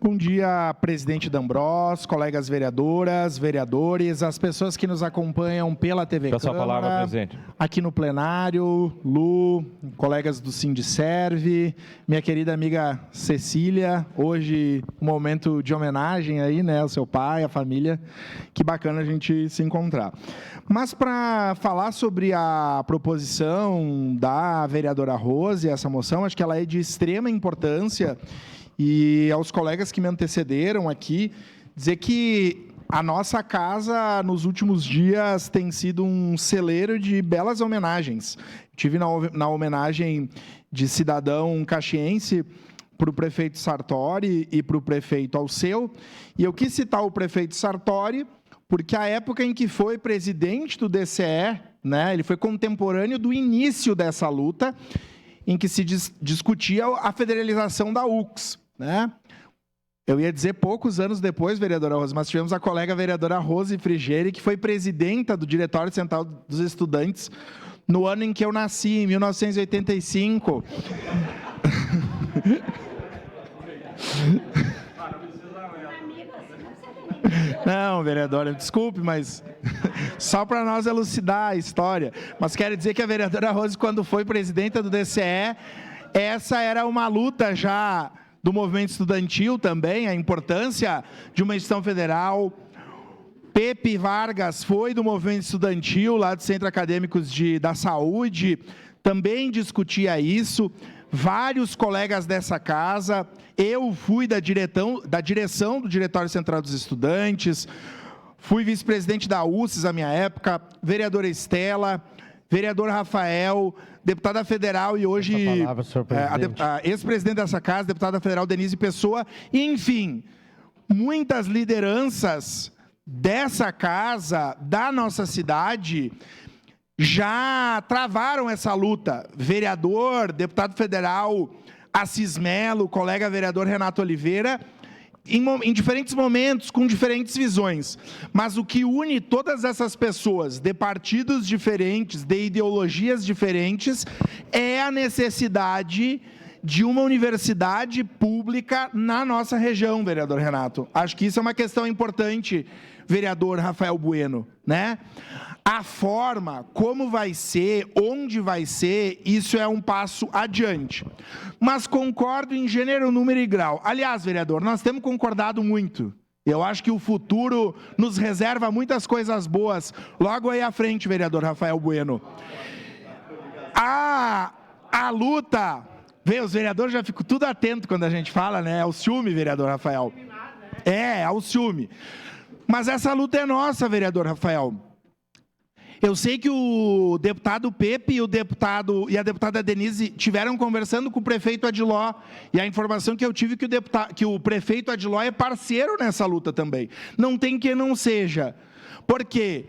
Bom dia, presidente D'Ambros, colegas vereadoras, vereadores, as pessoas que nos acompanham pela TV Peço a Câmara, palavra, presidente. aqui no plenário, Lu, colegas do Sindicerve, minha querida amiga Cecília, hoje um momento de homenagem aí, né, ao seu pai, à família, que bacana a gente se encontrar. Mas para falar sobre a proposição da vereadora Rose, essa moção, acho que ela é de extrema importância. E aos colegas que me antecederam aqui, dizer que a nossa casa, nos últimos dias, tem sido um celeiro de belas homenagens. Tive na homenagem de cidadão caxiense para o prefeito Sartori e para o prefeito Alceu, e eu quis citar o prefeito Sartori, porque a época em que foi presidente do DCE, né, ele foi contemporâneo do início dessa luta, em que se discutia a federalização da UX. Né? Eu ia dizer poucos anos depois, vereadora Rose, mas tivemos a colega vereadora Rose Frigeri, que foi presidenta do Diretório Central dos Estudantes no ano em que eu nasci, em 1985. Não, vereadora, desculpe, mas só para nós elucidar a história. Mas quero dizer que a vereadora Rose, quando foi presidenta do DCE, essa era uma luta já do movimento estudantil também, a importância de uma instituição federal. Pepe Vargas foi do movimento estudantil, lá do Centro Acadêmicos da Saúde, também discutia isso. Vários colegas dessa casa, eu fui da direção do Diretório Central dos Estudantes, fui vice-presidente da UCES à minha época, vereadora Estela, vereador Rafael, deputada federal e hoje a ex-presidente dessa casa, deputada federal Denise Pessoa, e, enfim, muitas lideranças dessa casa, da nossa cidade, já travaram essa luta. Vereador, deputado federal Assis Melo, colega vereador Renato Oliveira, em diferentes momentos, com diferentes visões. Mas o que une todas essas pessoas, de partidos diferentes, de ideologias diferentes, é a necessidade de uma universidade pública na nossa região, vereador Renato. Acho que isso é uma questão importante, vereador Rafael Bueno, né? A forma, como vai ser, onde vai ser, isso é um passo adiante. Mas concordo em gênero, número e grau. Aliás, vereador, nós temos concordado muito. Eu acho que o futuro nos reserva muitas coisas boas. Logo aí à frente, vereador Rafael Bueno. A luta... Vê, os vereadores já ficam tudo atento quando a gente fala, né? É o ciúme, vereador Rafael. É o ciúme. Mas essa luta é nossa, vereador Rafael. Eu sei que o deputado Pepe e a deputada Denise tiveram conversando com o prefeito Adiló, e a informação que eu tive é que o prefeito Adiló é parceiro nessa luta também. Não tem quem não seja. Porque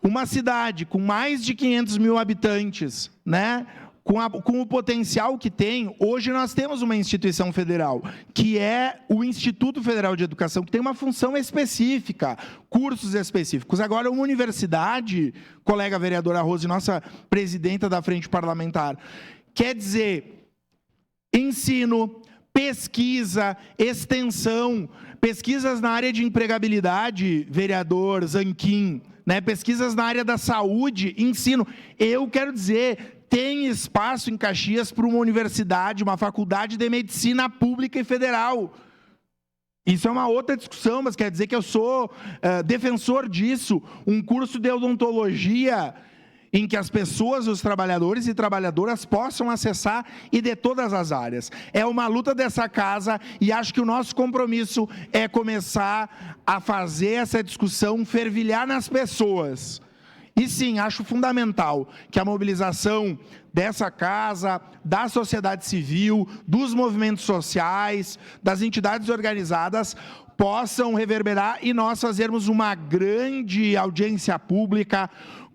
uma cidade com mais de 500 mil habitantes, né, com o potencial que tem, hoje nós temos uma instituição federal, que é o Instituto Federal de Educação, que tem uma função específica, cursos específicos. Agora, uma universidade, colega vereadora Rose, nossa presidenta da Frente Parlamentar, quer dizer, ensino, pesquisa, extensão, pesquisas na área de empregabilidade, vereador Zanquim, né, pesquisas na área da saúde, ensino. Eu quero dizer... Tem espaço em Caxias para uma universidade, uma faculdade de medicina pública e federal. Isso é uma outra discussão, mas quer dizer que eu sou defensor disso. Um curso de odontologia em que as pessoas, os trabalhadores e trabalhadoras possam acessar e de todas as áreas. É uma luta dessa casa e acho que o nosso compromisso é começar a fazer essa discussão fervilhar nas pessoas. E sim, acho fundamental que a mobilização dessa casa, da sociedade civil, dos movimentos sociais, das entidades organizadas, possam reverberar e nós fazermos uma grande audiência pública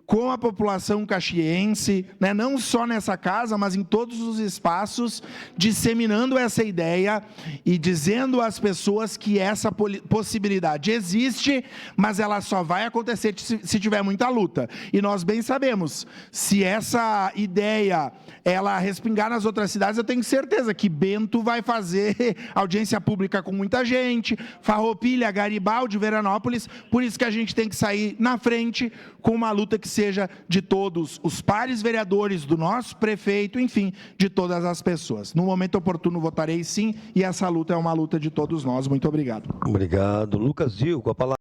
com a população caxiense, né, não só nessa casa, mas em todos os espaços, disseminando essa ideia e dizendo às pessoas que essa possibilidade existe, mas ela só vai acontecer se tiver muita luta. E nós bem sabemos, se essa ideia ela respingar nas outras cidades, eu tenho certeza que Bento vai fazer audiência pública com muita gente, Farroupilha, Garibaldi, Veranópolis, por isso que a gente tem que sair na frente com uma luta que seja de todos os pares vereadores, do nosso prefeito, enfim, de todas as pessoas. No momento oportuno votarei sim, e essa luta é uma luta de todos nós. Muito obrigado. Obrigado. Lucas Gil, com a palavra.